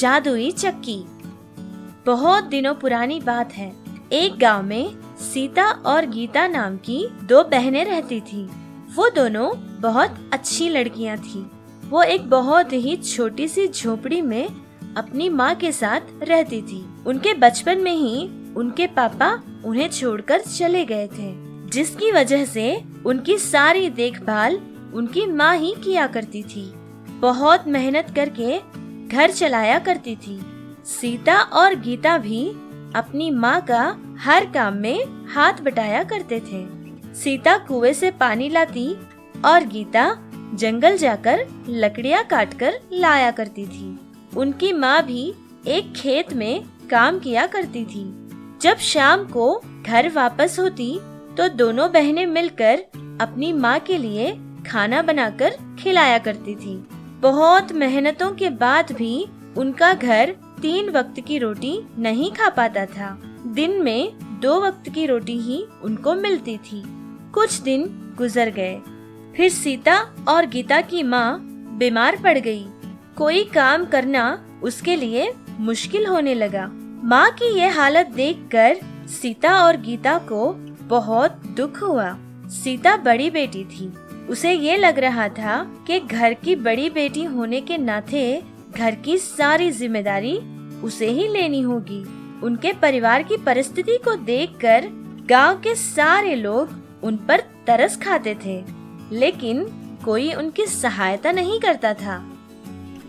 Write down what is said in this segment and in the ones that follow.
जादुई चक्की। बहुत दिनों पुरानी बात है। एक गांव में सीता और गीता नाम की दो बहनें रहती थी। वो दोनों बहुत अच्छी लड़कियां थी। वो एक बहुत ही छोटी सी झोपड़ी में अपनी माँ के साथ रहती थी। उनके बचपन में ही उनके पापा उन्हें छोड़कर चले गए थे, जिसकी वजह से उनकी सारी देखभाल उनकी माँ ही किया करती थी। बहुत मेहनत करके घर चलाया करती थी। सीता और गीता भी अपनी माँ का हर काम में हाथ बटाया करते थे। सीता कुएं से पानी लाती और गीता जंगल जाकर लकड़ियाँ काटकर लाया करती थी। उनकी माँ भी एक खेत में काम किया करती थी। जब शाम को घर वापस होती तो दोनों बहनें मिलकर अपनी माँ के लिए खाना बनाकर खिलाया करती थी। बहुत मेहनतों के बाद भी उनका घर 3 वक्त की रोटी नहीं खा पाता था। दिन में 2 वक्त की रोटी ही उनको मिलती थी। कुछ दिन गुजर गए। फिर सीता और गीता की माँ बीमार पड़ गई। कोई काम करना उसके लिए मुश्किल होने लगा। माँ की ये हालत देखकर सीता और गीता को बहुत दुख हुआ। सीता बड़ी बेटी थी। उसे ये लग रहा था कि घर की बड़ी बेटी होने के नाते घर की सारी जिम्मेदारी उसे ही लेनी होगी। उनके परिवार की परिस्थिति को देखकर गांव के सारे लोग उन पर तरस खाते थे, लेकिन कोई उनकी सहायता नहीं करता था।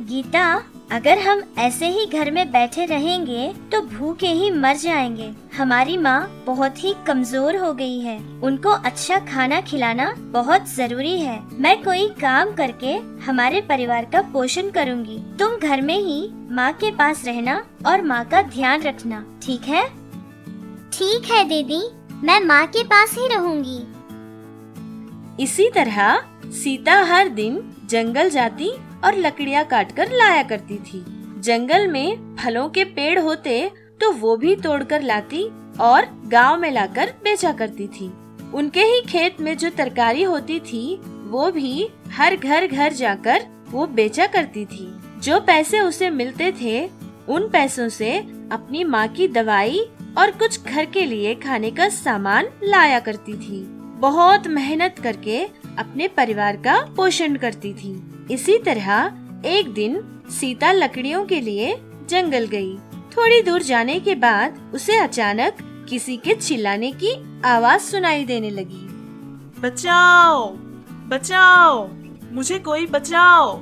गीता, अगर हम ऐसे ही घर में बैठे रहेंगे तो भूखे ही मर जाएंगे। हमारी माँ बहुत ही कमजोर हो गई है। उनको अच्छा खाना खिलाना बहुत जरूरी है। मैं कोई काम करके हमारे परिवार का पोषण करूँगी। तुम घर में ही माँ के पास रहना और माँ का ध्यान रखना, ठीक है? ठीक है दीदी, मैं माँ के पास ही रहूँगी। इसी तरह सीता हर दिन जंगल जाती और लकड़ियाँ काटकर लाया करती थी। जंगल में फलों के पेड़ होते तो वो भी तोड़कर लाती और गांव में लाकर बेचा करती थी। उनके ही खेत में जो तरकारी होती थी वो भी हर घर जाकर वो बेचा करती थी। जो पैसे उसे मिलते थे उन पैसों से अपनी माँ की दवाई और कुछ घर के लिए खाने का सामान लाया करती थी। बहुत मेहनत करके अपने परिवार का पोषण करती थी। इसी तरह एक दिन सीता लकड़ियों के लिए जंगल गई। थोड़ी दूर जाने के बाद उसे अचानक किसी के चिल्लाने की आवाज सुनाई देने लगी। बचाओ, बचाओ, मुझे कोई बचाओ।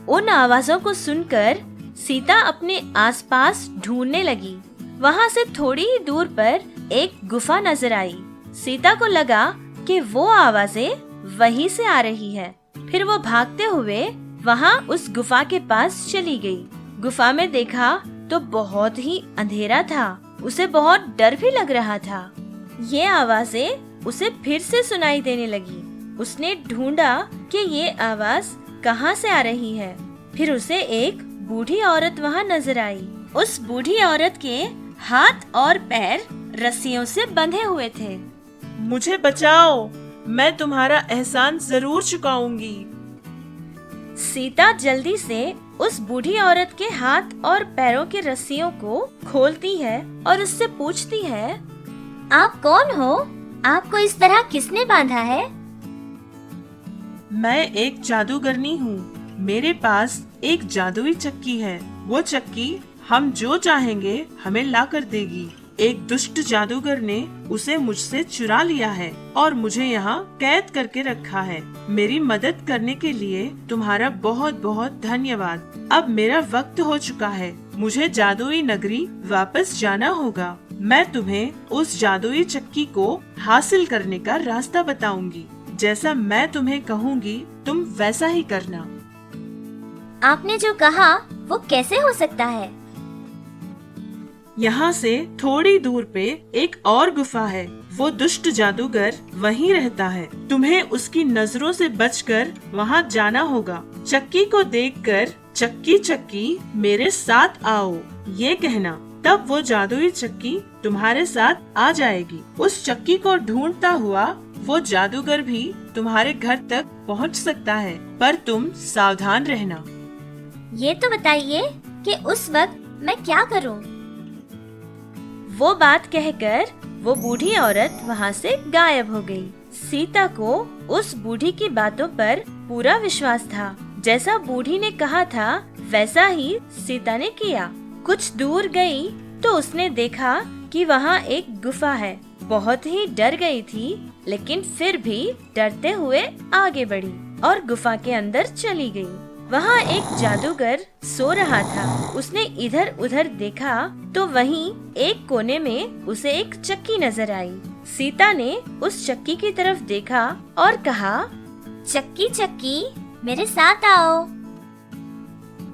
उन आवाजों को सुनकर सीता अपने आसपास ढूंढने लगी। वहाँ से थोड़ी ही दूर पर एक गुफा नजर आई। सीता को लगा कि वो आवाजें वहीं से आ रही है। फिर वो भागते हुए वहाँ उस गुफा के पास चली गई। गुफा में देखा तो बहुत ही अंधेरा था। उसे बहुत डर भी लग रहा था। ये आवाजें उसे फिर से सुनाई देने लगी। उसने ढूंढा कि ये आवाज कहाँ से आ रही है। फिर उसे एक बूढ़ी औरत वहाँ नजर आई। उस बूढ़ी औरत के हाथ और पैर रस्सियों से बंधे हुए थे। मुझे बचाओ, मैं तुम्हारा एहसान जरूर चुकाऊंगी। सीता जल्दी से उस बूढ़ी औरत के हाथ और पैरों के रस्सियों को खोलती है और उससे पूछती है, आप कौन हो? आपको इस तरह किसने बांधा है? मैं एक जादूगरनी हूँ। मेरे पास एक जादुई चक्की है। वो चक्की हम जो चाहेंगे हमें ला कर देगी। एक दुष्ट जादूगर ने उसे मुझसे चुरा लिया है और मुझे यहाँ कैद करके रखा है। मेरी मदद करने के लिए तुम्हारा बहुत बहुत धन्यवाद। अब मेरा वक्त हो चुका है। मुझे जादुई नगरी वापस जाना होगा। मैं तुम्हें उस जादुई चक्की को हासिल करने का रास्ता बताऊंगी। जैसा मैं तुम्हें कहूँगी तुम वैसा ही करना। आपने जो कहा वो कैसे हो सकता है? यहाँ से थोड़ी दूर पे एक और गुफा है। वो दुष्ट जादूगर वहीं रहता है। तुम्हें उसकी नजरों से बचकर वहाँ जाना होगा। चक्की को देखकर चक्की चक्की मेरे साथ आओ ये कहना। तब वो जादुई चक्की तुम्हारे साथ आ जाएगी। उस चक्की को ढूंढता हुआ वो जादूगर भी तुम्हारे घर तक पहुँच सकता है, पर तुम सावधान रहना। ये तो बताइए कि उस वक्त मैं क्या करूं? वो बात कहकर वो बूढ़ी औरत वहाँ से गायब हो गई। सीता को उस बूढ़ी की बातों पर पूरा विश्वास था। जैसा बूढ़ी ने कहा था वैसा ही सीता ने किया। कुछ दूर गई तो उसने देखा कि वहाँ एक गुफा है। बहुत ही डर गई थी, लेकिन फिर भी डरते हुए आगे बढ़ी और गुफा के अंदर चली गई। वहाँ एक जादूगर सो रहा था। उसने इधर उधर देखा तो वहीं एक कोने में उसे एक चक्की नजर आई। सीता ने उस चक्की की तरफ देखा और कहा, चक्की चक्की मेरे साथ आओ।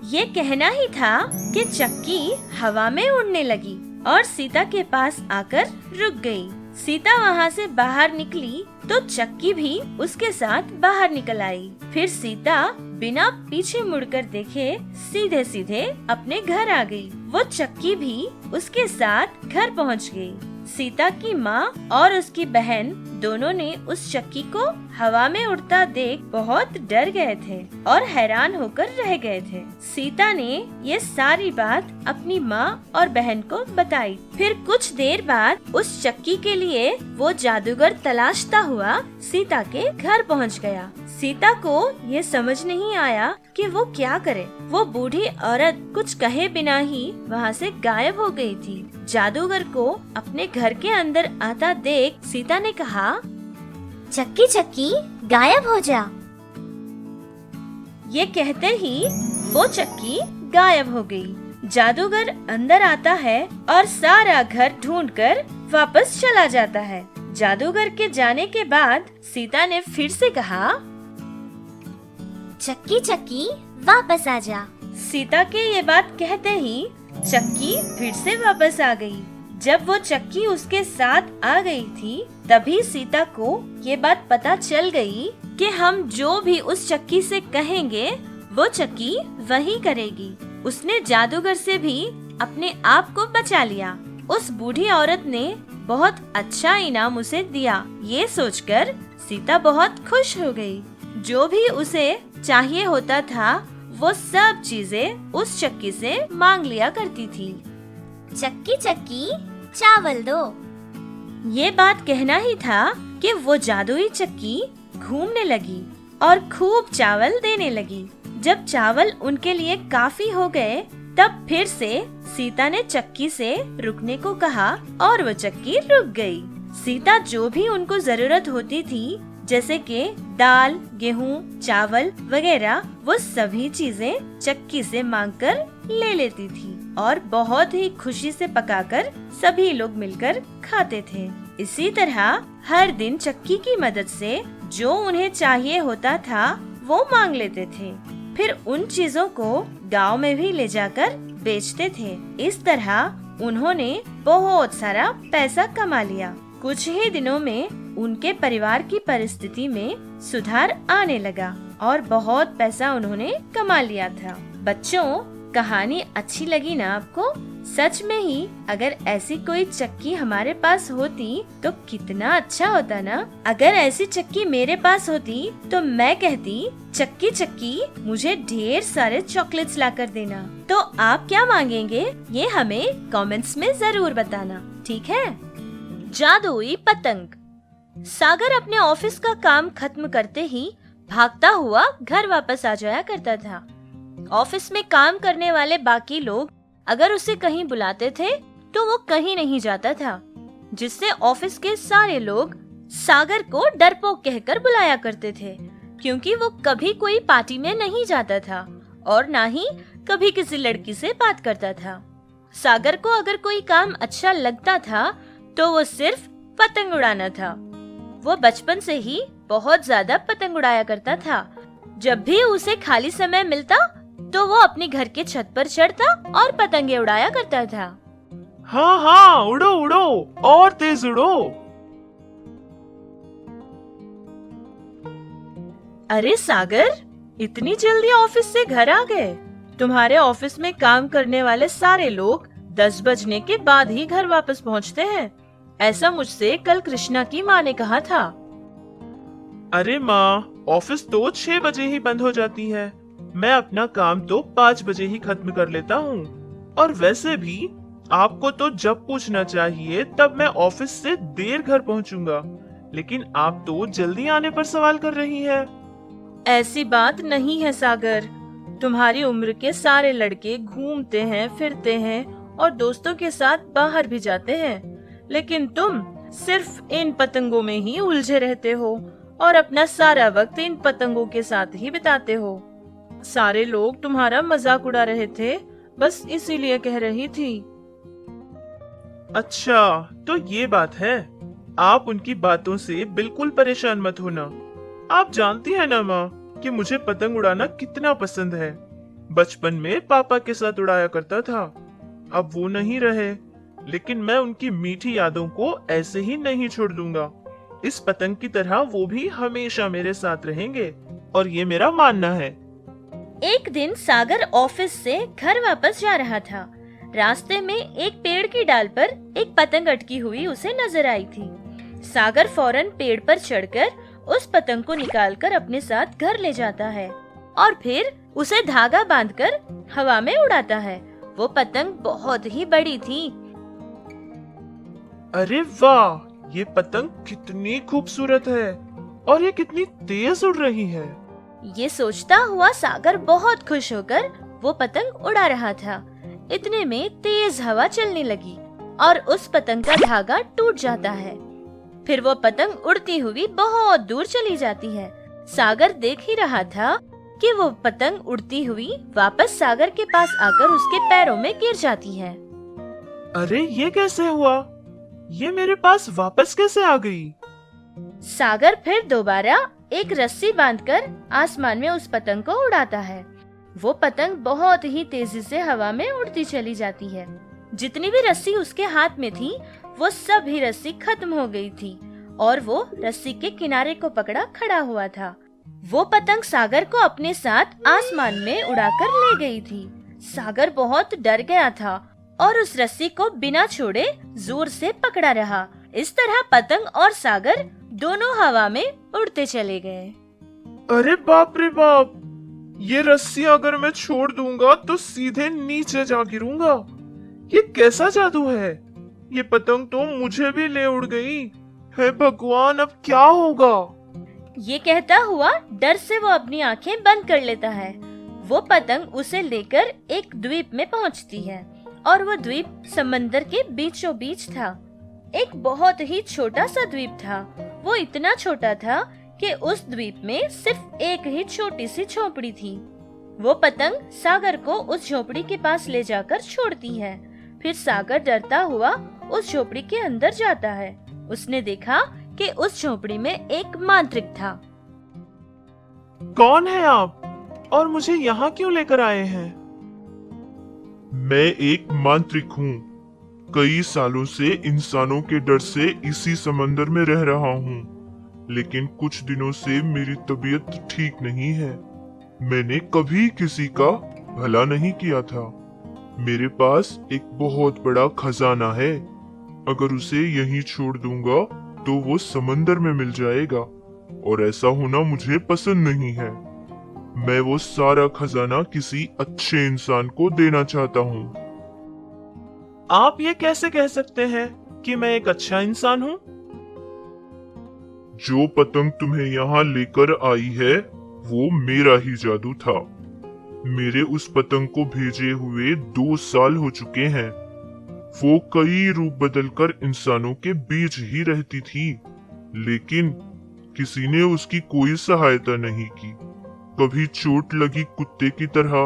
ये कहना ही था कि चक्की हवा में उड़ने लगी और सीता के पास आकर रुक गई। सीता वहाँ से बाहर निकली तो चक्की भी उसके साथ बाहर निकल आई। फिर सीता बिना पीछे मुड़कर देखे सीधे सीधे अपने घर आ गई। वो चक्की भी उसके साथ घर पहुँच गई। सीता की माँ और उसकी बहन दोनों ने उस चक्की को हवा में उड़ता देख बहुत डर गए थे और हैरान होकर रह गए थे। सीता ने ये सारी बात अपनी माँ और बहन को बताई। फिर कुछ देर बाद उस चक्की के लिए वो जादूगर तलाशता हुआ सीता के घर पहुँच गया। सीता को ये समझ नहीं आया कि वो क्या करे। वो बूढ़ी औरत कुछ कहे बिना ही वहाँ से गायब हो गई थी। जादूगर को अपने घर के अंदर आता देख सीता ने कहा, चक्की चक्की गायब हो जा। ये कहते ही वो चक्की गायब हो गई। जादूगर अंदर आता है और सारा घर ढूंढकर वापस चला जाता है। जादूगर के जाने के बाद सीता ने फिर से कहा, चक्की चक्की वापस आ जा। सीता के ये बात कहते ही चक्की फिर से वापस आ गई। जब वो चक्की उसके साथ आ गई थी तभी सीता को ये बात पता चल गई कि हम जो भी उस चक्की से कहेंगे वो चक्की वही करेगी। उसने जादूगर से भी अपने आप को बचा लिया। उस बूढ़ी औरत ने बहुत अच्छा इनाम उसे दिया। ये सोचकर सीता बहुत खुश हो गई। जो भी उसे चाहिए होता था वो सब चीजें उस चक्की से मांग लिया करती थी। चक्की चक्की चावल दो। ये बात कहना ही था कि वो जादुई चक्की घूमने लगी और खूब चावल देने लगी। जब चावल उनके लिए काफी हो गए तब फिर से सीता ने चक्की से रुकने को कहा और वो चक्की रुक गई। सीता जो भी उनको जरूरत होती थी जैसे कि दाल, गेहूं, चावल वगैरह वो सभी चीजें चक्की से मांगकर ले लेती थी और बहुत ही खुशी से पकाकर सभी लोग मिलकर खाते थे। इसी तरह हर दिन चक्की की मदद से जो उन्हें चाहिए होता था वो मांग लेते थे। फिर उन चीजों को गांव में भी ले जाकर बेचते थे। इस तरह उन्होंने बहुत सारा पैसा कमा लिया। कुछ ही दिनों में उनके परिवार की परिस्थिति में सुधार आने लगा और बहुत पैसा उन्होंने कमा लिया था। बच्चों, कहानी अच्छी लगी ना आपको? सच में ही अगर ऐसी कोई चक्की हमारे पास होती तो कितना अच्छा होता ना। अगर ऐसी चक्की मेरे पास होती तो मैं कहती, चक्की चक्की मुझे ढेर सारे चॉकलेट्स ला कर देना। तो आप क्या मांगेंगे ये हमें कमेंट्स में जरूर बताना, ठीक है? जादुई पतंग। सागर अपने ऑफिस का काम खत्म करते ही भागता हुआ घर वापस आ जाया करता था। ऑफिस में काम करने वाले बाकी लोग अगर उसे कहीं बुलाते थे तो वो कहीं नहीं जाता था, जिससे ऑफिस के सारे लोग सागर को डरपोक कहकर बुलाया करते थे, क्योंकि वो कभी कोई पार्टी में नहीं जाता था और ना ही कभी किसी लड़की से बात करता था। सागर को अगर कोई काम अच्छा लगता था तो वो सिर्फ पतंग उड़ाना था। वो बचपन से ही बहुत ज्यादा पतंग उड़ाया करता था। जब भी उसे खाली समय मिलता तो वो अपने घर के छत पर चढ़ता और पतंगे उड़ाया करता था। हाँ हाँ, उड़ो उड़ो और तेज उड़ो। अरे सागर, इतनी जल्दी ऑफिस से घर आ गए? तुम्हारे ऑफिस में काम करने वाले सारे लोग 10 बजने के बाद ही घर वापस पहुंचते हैं। ऐसा मुझसे कल कृष्णा की माँ ने कहा था। अरे माँ, ऑफिस तो 6 बजे ही बंद हो जाती है। मैं अपना काम तो 5 बजे ही खत्म कर लेता हूँ। और वैसे भी आपको तो जब पूछना चाहिए तब मैं ऑफिस से देर घर पहुँचूंगा, लेकिन आप तो जल्दी आने पर सवाल कर रही है। ऐसी बात नहीं है सागर, तुम्हारी उम्र के सारे लड़के घूमते हैं, फिरते हैं और दोस्तों के साथ बाहर भी जाते हैं, लेकिन तुम सिर्फ इन पतंगों में ही उलझे रहते हो और अपना सारा वक्त इन पतंगों के साथ ही बिताते हो। सारे लोग तुम्हारा मजाक उड़ा रहे थे, बस इसीलिए कह रही थी। अच्छा, तो ये बात है। आप उनकी बातों से बिल्कुल परेशान मत होना। आप जानती हैं ना माँ कि मुझे पतंग उड़ाना कितना पसंद है। बचपन में पापा के साथ उड़ाया करता था। अब वो नहीं रहे, लेकिन मैं उनकी मीठी यादों को ऐसे ही नहीं छोड़ दूंगा। इस पतंग की तरह वो भी हमेशा मेरे साथ रहेंगे, और ये मेरा मानना है। एक दिन सागर ऑफिस से घर वापस जा रहा था। रास्ते में एक पेड़ की डाल पर एक पतंग अटकी हुई उसे नजर आई थी। सागर फौरन पेड़ पर चढ़कर उस पतंग को निकालकर अपने साथ घर ले जाता है और फिर उसे धागा बांधकर हवा में उड़ाता है। वो पतंग बहुत ही बड़ी थी। अरे वाह, ये पतंग कितनी खूबसूरत है और ये कितनी तेज उड़ रही है। ये सोचता हुआ सागर बहुत खुश होकर वो पतंग उड़ा रहा था। इतने में तेज हवा चलने लगी और उस पतंग का धागा टूट जाता है। फिर वो पतंग उड़ती हुई बहुत दूर चली जाती है। सागर देख ही रहा था कि वो पतंग उड़ती हुई वापस सागर के पास आकर उसके पैरों में गिर जाती है। अरे ये कैसे हुआ? ये मेरे पास वापस कैसे आ गई? सागर फिर दोबारा एक रस्सी बांधकर आसमान में उस पतंग को उड़ाता है। वो पतंग बहुत ही तेजी से हवा में उड़ती चली जाती है। जितनी भी रस्सी उसके हाथ में थी, वो सब ही रस्सी खत्म हो गई थी और वो रस्सी के किनारे को पकड़ा खड़ा हुआ था। वो पतंग सागर को अपने साथ आसमान में उड़ाकर ले गई थी। सागर बहुत डर गया था और उस रस्सी को बिना छोड़े जोर से पकड़ा रहा। इस तरह पतंग और सागर दोनों हवा में उड़ते चले गए। अरे बाप रे बाप, ये रस्सी अगर मैं छोड़ दूंगा तो सीधे नीचे जा गिरूंगा। ये कैसा जादू है? ये पतंग तो मुझे भी ले उड़ गई। हे भगवान, अब क्या होगा? ये कहता हुआ डर से वो अपनी आंखें बंद कर लेता है। वो पतंग उसे लेकर एक द्वीप में पहुंचती है और वो द्वीप समंदर के बीचों बीच था। एक बहुत ही छोटा सा द्वीप था। वो इतना छोटा था कि उस द्वीप में सिर्फ एक ही छोटी सी झोपड़ी थी। वो पतंग सागर को उस झोपड़ी के पास ले जाकर छोड़ती है। फिर सागर डरता हुआ उस झोपड़ी के अंदर जाता है। उसने देखा कि उस झोपड़ी में एक मांत्रिक था। कौन है आप और मुझे यहाँ क्यों लेकर आए हैं? मैं एक मांत्रिक हूँ। कई सालों से इंसानों के डर से इसी समंदर में रह रहा हूँ, लेकिन कुछ दिनों से मेरी तबीयत ठीक नहीं है। मैंने कभी किसी का भला नहीं किया था। मेरे पास एक बहुत बड़ा खजाना है। अगर उसे यहीं छोड़ दूंगा तो वो समंदर में मिल जाएगा, और ऐसा होना मुझे पसंद नहीं है। मैं वो सारा खजाना किसी अच्छे इंसान को देना चाहता हूँ। आप ये कैसे कह सकते हैं कि मैं एक अच्छा इंसान हूँ? जो पतंग तुम्हें यहाँ लेकर आई है वो मेरा ही जादू था। मेरे उस पतंग को भेजे हुए 2 साल हो चुके हैं। वो कई रूप बदलकर इंसानों के बीच ही रहती थी, लेकिन किसी ने उसकी कोई सहायता नहीं की। कभी चोट लगी कुत्ते की तरह,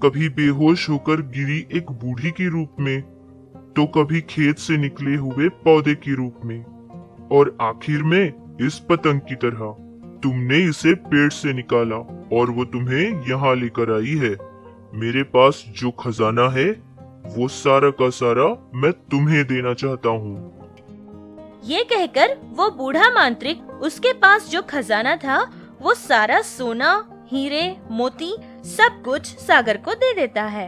कभी बेहोश होकर गिरी एक बूढ़ी के रूप में, तो कभी खेत से निकले हुए पौधे के रूप में, और आखिर में इस पतंग की तरह। तुमने इसे पेड़ से निकाला और वो तुम्हें यहाँ लेकर आई है। मेरे पास जो खजाना है वो सारा का सारा मैं तुम्हें देना चाहता हूँ। ये कहकर वो बूढ़ा मांत्रिक उसके पास जो खजाना था वो सारा सोना, हीरे, मोती सब कुछ सागर को दे देता है।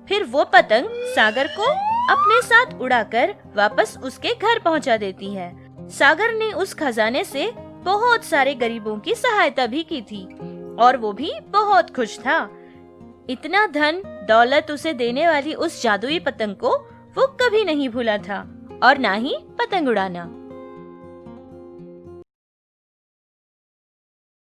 फिर वो पतंग सागर को अपने साथ उड़ाकर वापस उसके घर पहुंचा देती है। सागर ने उस खजाने से बहुत सारे गरीबों की सहायता भी की थी। और वो भी बहुत खुश था। इतना धन दौलत उसे देने वाली उस जादुई पतंग को वो कभी नहीं भूला था और ना ही पतंग उड़ाना।